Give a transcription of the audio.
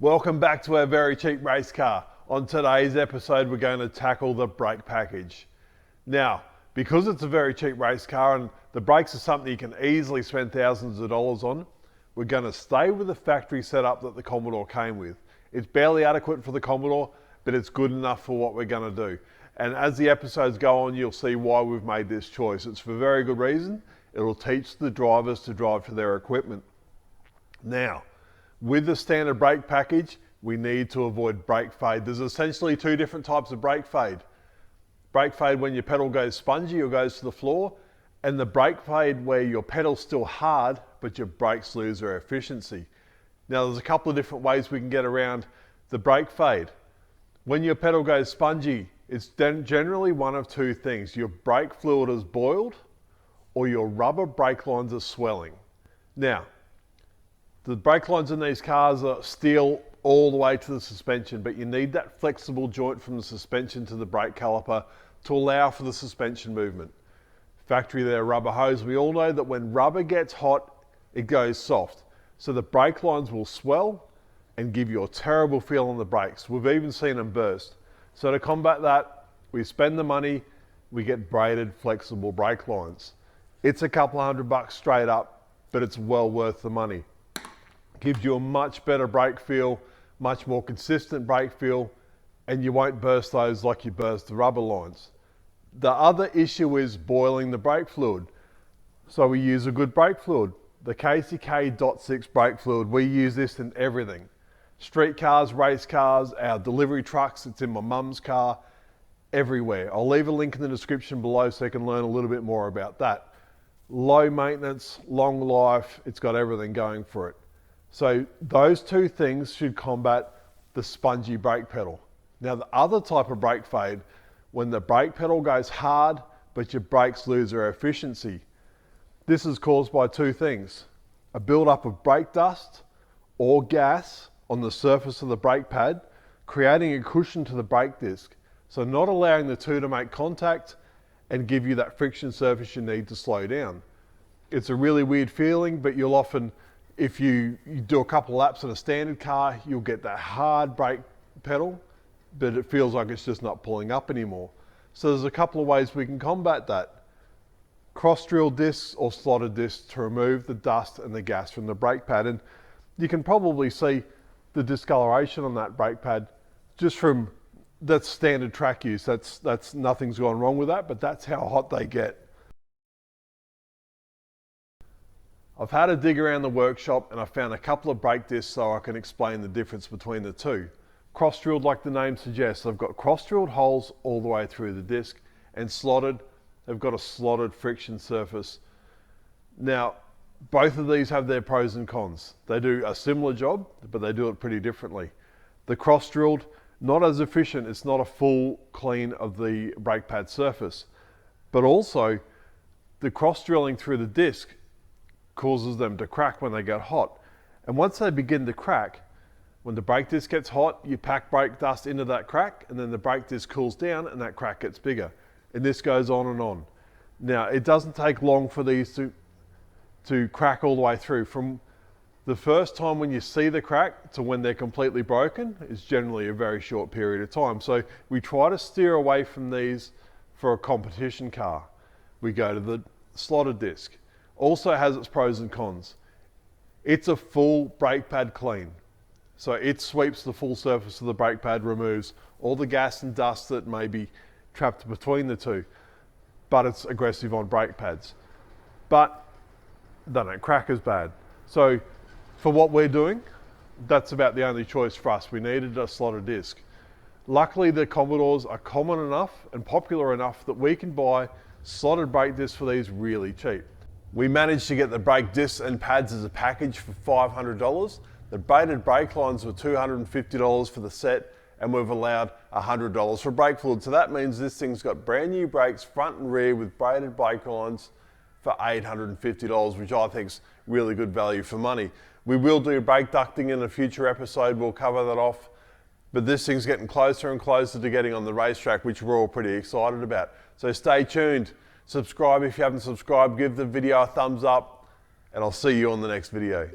Welcome back to our very cheap race car. On today's episode, we're going to tackle the brake package. Now, because it's a very cheap race car and the brakes are something you can easily spend thousands of dollars on, we're going to stay with the factory setup that the Commodore came with. It's barely adequate for the Commodore, but it's good enough for what we're going to do. And as the episodes go on, you'll see why we've made this choice. It's for very good reason. It'll teach the drivers to drive to their equipment. Now, with the standard brake package, we need to avoid brake fade. There's essentially two different types of brake fade. Brake fade when your pedal goes spongy or goes to the floor, and the brake fade where your pedal's still hard, but your brakes lose their efficiency. Now, there's a couple of different ways we can get around the brake fade. When your pedal goes spongy, it's generally one of two things. Your brake fluid is boiled or your rubber brake lines are swelling. Now, the brake lines in these cars are steel all the way to the suspension, but you need that flexible joint from the suspension to the brake caliper to allow for the suspension movement. Factory there, rubber hose. We all know that when rubber gets hot, it goes soft. So the brake lines will swell and give you a terrible feel on the brakes. We've even seen them burst. So to combat that, we spend the money, we get braided flexible brake lines. It's a couple $100 straight up, but it's well worth the money. Gives you a much better brake feel, much more consistent brake feel, and you won't burst those like you burst the rubber lines. The other issue is boiling the brake fluid. So we use a good brake fluid. The KCK DOT6 brake fluid, we use this in everything. Street cars, race cars, our delivery trucks, it's in my mum's car, everywhere. I'll leave a link in the description below so you can learn a little bit more about that. Low maintenance, long life, it's got everything going for it. So those two things should combat the spongy brake pedal. Now the other type of brake fade, when the brake pedal goes hard, but your brakes lose their efficiency. This is caused by two things: a buildup of brake dust or gas on the surface of the brake pad, creating a cushion to the brake disc. So not allowing the two to make contact and give you that friction surface you need to slow down. It's a really weird feeling, but you'll often, if you do a couple of laps in a standard car, you'll get that hard brake pedal, but it feels like it's just not pulling up anymore. So there's a couple of ways we can combat that. Cross-drill discs or slotted discs to remove the dust and the gas from the brake pad. And you can probably see the discoloration on that brake pad just from that's standard track use. That's nothing's gone wrong with that, but that's how hot they get. I've had a dig around the workshop and I found a couple of brake discs so I can explain the difference between the two. Cross-drilled, like the name suggests, they've got cross-drilled holes all the way through the disc, and slotted, they've got a slotted friction surface. Now, both of these have their pros and cons. They do a similar job, but they do it pretty differently. The cross-drilled, not as efficient, it's not a full clean of the brake pad surface, but also the cross-drilling through the disc causes them to crack when they get hot. And once they begin to crack, when the brake disc gets hot, you pack brake dust into that crack, and then the brake disc cools down and that crack gets bigger. And this goes on and on. Now, it doesn't take long for these to crack all the way through. From the first time when you see the crack to when they're completely broken is generally a very short period of time. So we try to steer away from these for a competition car. We go to the slotted disc. Also has its pros and cons. It's a full brake pad clean. So it sweeps the full surface of the brake pad, removes all the gas and dust that may be trapped between the two, but it's aggressive on brake pads. But they don't crack as bad. So for what we're doing, that's about the only choice for us. We needed a slotted disc. Luckily, the Commodores are common enough and popular enough that we can buy slotted brake discs for these really cheap. We managed to get the brake discs and pads as a package for $500. The braided brake lines were $250 for the set, and we've allowed $100 for brake fluid. So that means this thing's got brand new brakes, front and rear, with braided brake lines for $850, which I think is really good value for money. We will do brake ducting in a future episode. We'll cover that off. But this thing's getting closer and closer to getting on the racetrack, which we're all pretty excited about. So stay tuned. Subscribe if you haven't subscribed. Give the video a thumbs up, and I'll see you on the next video.